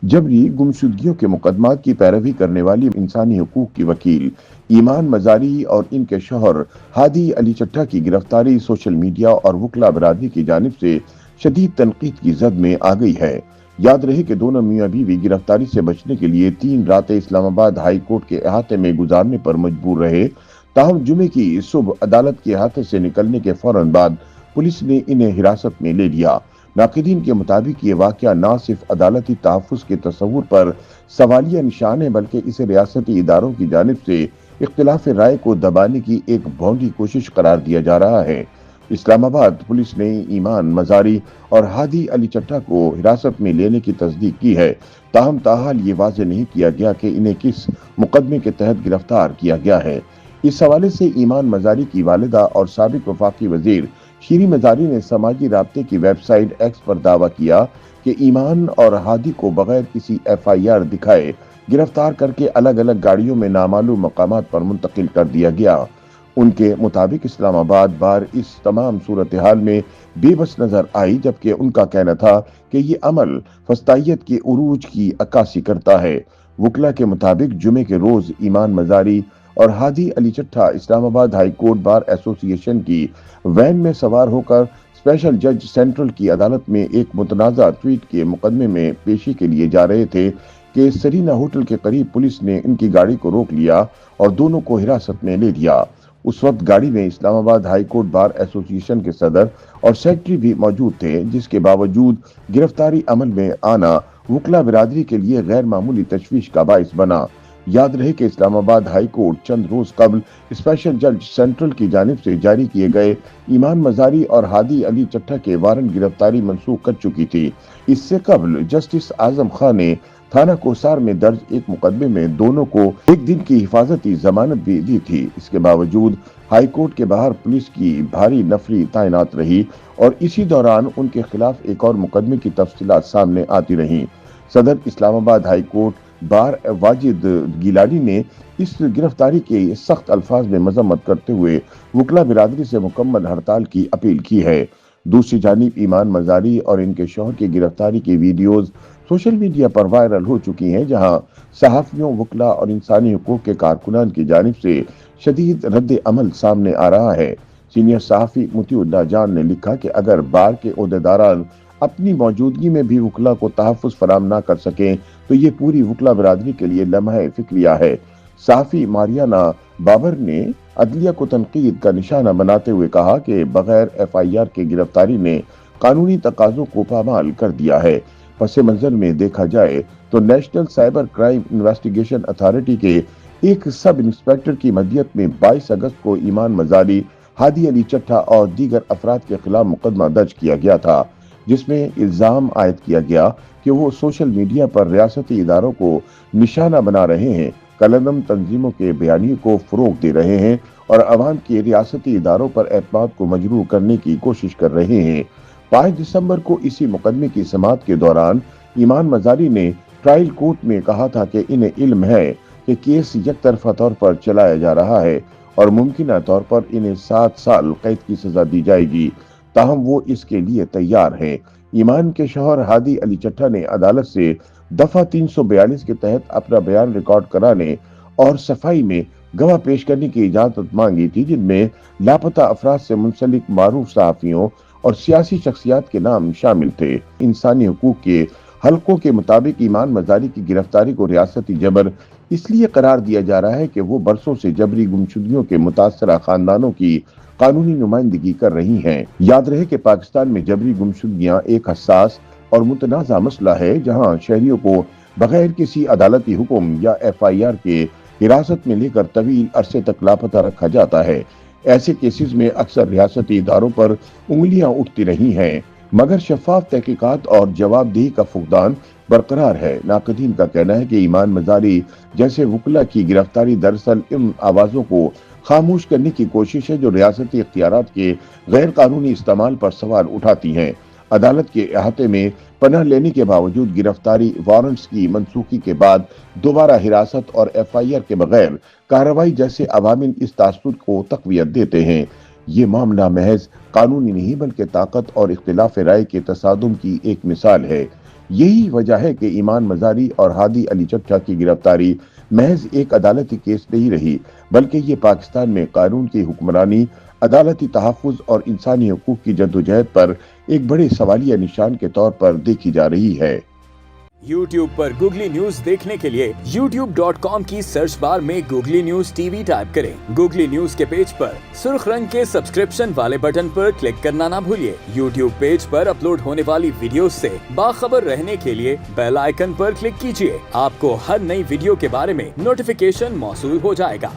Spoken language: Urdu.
جبری گمشدگیوں کے مقدمات کی پیروی کرنے والی انسانی حقوق کی وکیل ایمان مزاری اور ان کے شوہر ہادی علی چٹھا کی گرفتاری سوشل میڈیا اور وکلا برادری کی جانب سے شدید تنقید کی زد میں آ گئی ہے۔ یاد رہے کہ دونوں میاں بیوی گرفتاری سے بچنے کے لیے 3 راتیں اسلام آباد ہائی کورٹ کے احاطے میں گزارنے پر مجبور رہے، تاہم جمعے کی صبح عدالت کے احاطے سے نکلنے کے فوراً بعد پولیس نے انہیں حراست میں لے لیا۔ ناقدین کے مطابق یہ واقعہ نہ صرف عدالتی تحفظ کے تصور پر سوالیہ نشان ہے بلکہ اسے ریاستی اداروں کی جانب سے اختلاف رائے کو دبانے کی ایک بھونڈی کوشش قرار دیا جا رہا ہے۔ اسلام آباد پولیس نے ایمان مزاری اور ہادی علی چٹھا کو حراست میں لینے کی تصدیق کی ہے، تاہم تاحال یہ واضح نہیں کیا گیا کہ انہیں کس مقدمے کے تحت گرفتار کیا گیا ہے۔ اس حوالے سے ایمان مزاری کی والدہ اور سابق وفاقی وزیر شیریں مزاری نے سماجی رابطے کی ویب سائٹ ایکس پر دعویٰ کیا کہ ایمان اور ہادی کو بغیر کسی ایف آئی آر دکھائے گرفتار کر کے الگ الگ گاڑیوں میں نامعلوم مقامات پر منتقل کر دیا گیا۔ ان کے مطابق اسلام آباد بار اس تمام صورتحال میں بے بس نظر آئی، جبکہ ان کا کہنا تھا کہ یہ عمل فسطائیت کے عروج کی عکاسی کرتا ہے۔ وکلا کے مطابق جمعے کے روز ایمان مزاری اور ہادی علی چٹھا اسلام آباد ہائی کورٹ بار ایسوسی ایشن کی وین میں سوار ہو کر اسپیشل جج سینٹرل کی عدالت میں ایک متنازع ٹویٹ کے مقدمے میں پیشی کے لیے جا رہے تھے کہ سرینا ہوٹل کے قریب پولیس نے ان کی گاڑی کو روک لیا اور دونوں کو حراست میں لے لیا۔ اس وقت گاڑی میں اسلام آباد ہائی کورٹ بار ایسوسی ایشن کے صدر اور سیکرٹری بھی موجود تھے، جس کے باوجود گرفتاری عمل میں آنا وکلا برادری کے لیے غیر معمولی تشویش کا باعث بنا۔ یاد رہے کہ اسلام آباد ہائی کورٹ چند روز قبل اسپیشل جج سینٹرل کی جانب سے جاری کیے گئے ایمان مزاری اور ہادی علی چٹھا کے وارنٹ گرفتاری منسوخ کر چکی تھی۔ اس سے قبل جسٹس اعظم خان نے تھانہ کوسار میں درج ایک مقدمے میں دونوں کو 1 دن کی حفاظتی ضمانت بھی دی تھی۔ اس کے باوجود ہائی کورٹ کے باہر پولیس کی بھاری نفری تعینات رہی اور اسی دوران ان کے خلاف ایک اور مقدمے کی تفصیلات سامنے آتی رہیں۔ صدر Islamabad high court bar Wajid Gilani نے اس گرفتاری کے سخت الفاظ میں مذمت کرتے ہوئے وکلا برادری سے مکمل ہڑتال کی اپیل کی ہے۔ دوسری جانب ایمان مزاری اور ان کے شوہر کی گرفتاری کی ویڈیوز سوشل میڈیا پر وائرل ہو چکی ہیں، جہاں صحافیوں، وکلا اور انسانی حقوق کے کارکنان کی جانب سے شدید رد عمل سامنے آ رہا ہے۔ سینئر صحافی مطیع اللہ جان نے لکھا کہ اگر بار کے عہدیداران اپنی موجودگی میں بھی وکلا کو تحفظ فراہم نہ کر سکیں تو یہ پوری وکلا برادری کے لیے لمحہ فکریہ ہے۔ صحافی ماریانا بابر نے عدلیہ کو تنقید کا نشانہ بناتے ہوئے کہا کہ بغیر ایف آئی آر کے گرفتاری نے قانونی تقاضوں کو پامال کر دیا ہے۔ پس منظر میں دیکھا جائے تو national cyber crime investigation authority کے ایک سب انسپیکٹر کی مدیت میں 22 اگست کو ایمان مزاری، ہادی علی چٹھا اور دیگر افراد کے خلاف مقدمہ درج کیا گیا تھا، جس میں الزام عائد کیا گیا کہ وہ سوشل میڈیا پر ریاستی اداروں کو نشانہ بنا رہے ہیں، کالعدم تنظیموں کے بیانیے کو فروغ دے رہے ہیں اور عوام کے ریاستی اداروں پر اعتماد کو مجروح کرنے کی کوشش کر رہے ہیں۔ 5 دسمبر کو اسی مقدمے کی سماعت کے دوران ایمان مزاری نے ٹرائل کورٹ میں کہا تھا کہ انہیں علم ہے کہ کیس یک طرفہ طور پر چلایا جا رہا ہے اور ممکنہ طور پر انہیں 7 سال قید کی سزا دی جائے گی، تاہم وہ اس کے لیے تیار ہیں۔ ایمان کے شوہر ہادی علی چٹھا نے عدالت سے دفعہ 342 کے تحت اپنا بیان ریکارڈ کرانے اور صفائی میں گواہ پیش کرنے کی اجازت مانگی تھی، جن میں لاپتہ افراد سے منسلک معروف صحافیوں اور سیاسی شخصیات کے نام شامل تھے۔ انسانی حقوق کے حلقوں کے مطابق ایمان مزاری کی گرفتاری کو ریاستی جبر اس لیے قرار دیا جا رہا ہے کہ وہ برسوں سے جبری گمشدگیوں کے متاثرہ خاندانوں کی قانونی نمائندگی کر رہی ہیں۔ یاد رہے کہ پاکستان میں جبری گمشدگیاں ایک حساس اور متنازع مسئلہ ہے، جہاں شہریوں کو بغیر کسی عدالتی حکم یا ایف آئی آر کے حراست میں لے کر طویل عرصے تک لاپتہ رکھا جاتا ہے۔ ایسے کیسز میں اکثر ریاستی اداروں پر انگلیاں اٹھتی رہی ہیں، مگر شفاف تحقیقات اور جواب دہی کا فقدان برقرار ہے۔ ناقدین کا کہنا ہے کہ ایمان مزاری جیسے وکلا کی گرفتاری دراصل ان آوازوں کو خاموش کرنے کی کوشش ہے جو ریاستی اختیارات کے غیر قانونی استعمال پر سوال اٹھاتی ہیں۔ عدالت کے احاطے میں پناہ لینے کے باوجود گرفتاری وارنٹس کی منسوخی کے بعد دوبارہ حراست اور ایف آئی آر کے بغیر کارروائی جیسے عوامل اس تاثر کو تقویت دیتے ہیں۔ یہ معاملہ محض قانونی نہیں بلکہ طاقت اور اختلاف رائے کے تصادم کی ایک مثال ہے۔ یہی وجہ ہے کہ ایمان مزاری اور ہادی علی چٹھا کی گرفتاری محض ایک عدالتی کیس نہیں رہی، بلکہ یہ پاکستان میں قانون کی حکمرانی، عدالتی تحفظ اور انسانی حقوق کی جدوجہد پر ایک بڑے سوالیہ نشان کے طور پر دیکھی جا رہی ہے۔ YouTube پر گوگلی نیوز دیکھنے کے لیے youtube.com کی سرچ بار میں googly news T V type کریں۔ گوگلی نیوز کے پیج پر سرخ رنگ کے سبسکرپشن والے بٹن پر کلک کرنا نہ بھولیے۔ YouTube پیج پر اپلوڈ ہونے والی ویڈیوز سے باخبر رہنے کے لیے بیل آئیکن پر کلک کیجیے۔ آپ کو ہر نئی ویڈیو کے بارے میں نوٹیفیکیشن موصول ہو جائے گا۔